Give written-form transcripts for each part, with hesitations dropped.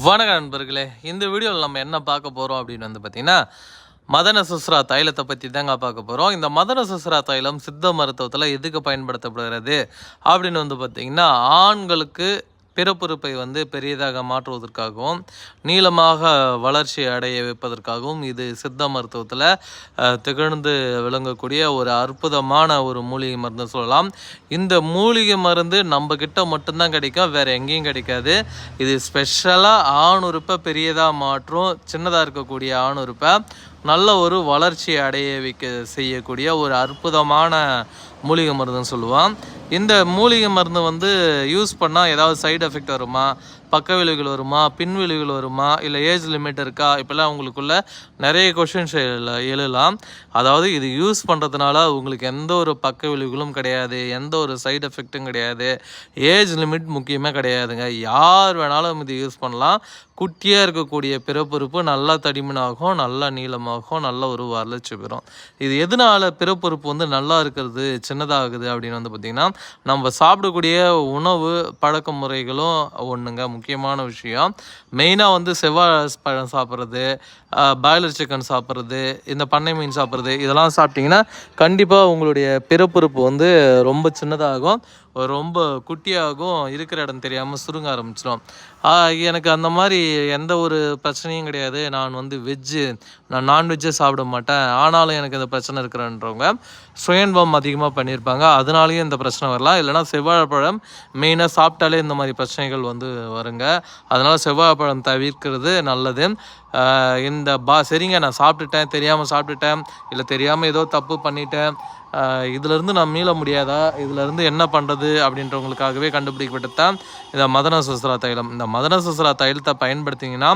வணக்க நண்பர்களே, இந்த வீடியோவில் நம்ம என்ன பார்க்க போகிறோம் அப்படின்னு பார்த்தீங்கன்னா, மதன சுஸ்ரா தைலத்தை பற்றி தாங்க பார்க்க போகிறோம். இந்த மதன சுஸ்ரா தைலம் சித்த மருத்துவத்தில் எதுக்கு பயன்படுத்தப்படுகிறது அப்படின்னு பார்த்தீங்கன்னா, ஆண்களுக்கு பிறப்புறுப்பை பெரியதாக மாற்றுவதற்காகவும் நீளமாக வளர்ச்சி அடைய வைப்பதற்காகவும் இது சித்த மருத்துவத்தில் திகழ்ந்து விளங்கக்கூடிய ஒரு அற்புதமான ஒரு மூலிகை மருந்து சொல்லலாம். இந்த மூலிகை மருந்து நம்ம கிட்ட மட்டும்தான் கிடைக்கும், வேறு எங்கேயும் கிடைக்காது. இது ஸ்பெஷலாக ஆணுறுப்பை பெரியதாக மாற்றும், சின்னதாக இருக்கக்கூடிய ஆணுறுப்பை நல்ல ஒரு வளர்ச்சி அடைய வைக்க செய்யக்கூடிய ஒரு அற்புதமான மூலிகை மருந்துன்னு சொல்லுவான். இந்த மூலிகை மருந்து யூஸ் பண்ணால் ஏதாவது சைடு எஃபெக்ட் வருமா, பக்க விளைவுகள் வருமா, பின் விளைவுகள் வருமா, இல்லை ஏஜ் லிமிட் இருக்கா, இப்போல்லாம் உங்களுக்குள்ள நிறைய கொஷின்ஸ் எழலாம். அதாவது இது யூஸ் பண்ணுறதுனால உங்களுக்கு எந்த ஒரு பக்க விளைவுகளும் கிடையாது, எந்த ஒரு சைடு எஃபெக்ட்டும் கிடையாது, ஏஜ் லிமிட் முக்கியமாக கிடையாதுங்க. யார் வேணாலும் இது யூஸ் பண்ணலாம். குட்டியாக இருக்கக்கூடிய பிறப்புறுப்பு நல்லா தடிமனாகும், நல்லா நீளமாகும், நல்ல ஒரு வளர்ச்சி பெறும். இது எதனால் பிறப்புறுப்பு நல்லா இருக்கிறது சின்னதாகுது அப்படின்னு பார்த்திங்கன்னா, நம்ம சாப்பிடக்கூடிய உணவு பழக்க முறைகளும் ஒன்றுங்க முக்கியமான விஷயம். மெயினாக செவ்வாழை பழம் சாப்பிட்றது, பாய்லர் சிக்கன் சாப்பிட்றது, இந்த பண்ணை மீன் சாப்பிட்றது, இதெல்லாம் சாப்பிட்டிங்கன்னா கண்டிப்பாக உங்களுடைய பிறப்புறுப்பு ரொம்ப சின்னதாகும், ரொம்ப குட்டியாகும், இருக்கிற இடம் தெரியாமல் சுருங்க ஆரம்பிச்சிடும். எனக்கு அந்த மாதிரி எந்த ஒரு பிரச்சனையும் கிடையாது. நான் நான் நான்வெஜ்ஜே சாப்பிட மாட்டேன், ஆனாலும் எனக்கு இந்த பிரச்சனை இருக்கிறன்றவங்க சுயன்பம் அதிகமாக பண்ணியிருப்பாங்க, அதனாலேயும் இந்த பிரச்சனை வரலாம். இல்லைனா செவ்வாழைப்பழம் மெயினாக சாப்பிட்டாலே இந்த மாதிரி பிரச்சனைகள் வருங்க. அதனால் செவ்வாழைப்பழம் தவிர்க்கிறது நல்லது. சரிங்க நான் சாப்பிட்டுட்டேன், தெரியாமல் சாப்பிட்டுட்டேன், இல்லை தெரியாமல் ஏதோ தப்பு பண்ணிட்டேன், இதிலேருந்து நான் மீள முடியாதா, இதிலேருந்து என்ன பண்ணுறது அப்படின்றவங்களுக்காகவே கண்டுபிடிக்கப்பட்டது தான் இந்த மதன சுஸ்ரா தைலம். இந்த மதன சுஸ்ரா தைலத்தை பயன்படுத்திங்கன்னா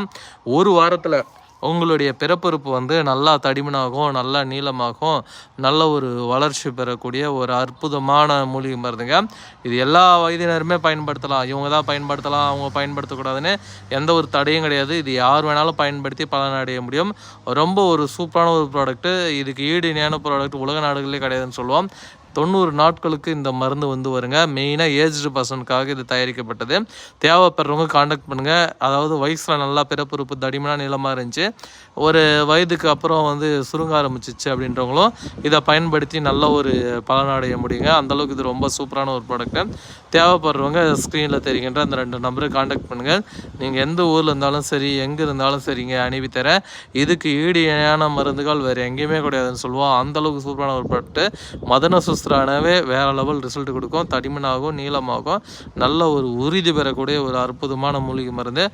ஒரு வாரத்தில் உங்களுடைய பிறப்புறுப்பு நல்லா தடிமனாகும், நல்லா நீளமாகும், நல்ல ஒரு வளர்ச்சி பெறக்கூடிய ஒரு அற்புதமான மூலிகை மருந்துங்க. இது எல்லா வயதினருமே பயன்படுத்தலாம். இவங்க தான் பயன்படுத்தலாம், அவங்க பயன்படுத்தக்கூடாதுன்னு எந்த ஒரு தடையும் கிடையாது. இது யார் வேணாலும் பயன்படுத்தி பலனடைய முடியும். ரொம்ப ஒரு சூப்பரான ஒரு ப்ராடக்ட்டு. இதுக்கு ஈடு இணையான ப்ராடக்ட் உலக நாடுகளே கிடையாதுன்னு சொல்லுவோம். 90 நாட்களுக்கு இந்த மருந்து வருங்க. மெயினாக ஏஜ்டு பர்சனுக்காக இது தயாரிக்கப்பட்டது. தேவைப்படுறவங்க காண்டாக்ட் பண்ணுங்கள். அதாவது வயசில் நல்லா பிறப்புறுப்பு தடிமனாக நீளமாக இருந்துச்சு, ஒரு வயதுக்கு அப்புறம் சுருங்க ஆரம்பிச்சிச்சு அப்படின்றவங்களும் இதை பயன்படுத்தி நல்ல ஒரு பலனடைய முடியுங்க. அந்தளவுக்கு இது ரொம்ப சூப்பரான ஒரு ப்ராடக்ட்டு. தேவைப்படுறவங்க ஸ்க்ரீனில் தெரிகின்ற அந்த 2 நம்பருக்கு காண்டாக்ட் பண்ணுங்கள். நீங்கள் எந்த ஊரில் இருந்தாலும் சரி, எங்கே இருந்தாலும் சரிங்க, அனுப்பி தரேன். இதுக்கு ஈடு இணையான மருந்துகள் வேறு எங்கேயுமே கிடையாதுன்னு சொல்லுவோம். அந்தளவுக்கு சூப்பரான ஒரு ப்ராடக்ட்டு. மதன சுஸ்ரானவே வேறு லெவல் ரிசல்ட் கொடுக்கும், தடிமனாகும், நீளமாகும், நல்ல ஒரு உறுதி பெறக்கூடிய ஒரு அற்புதமான மூலிகை மருந்து.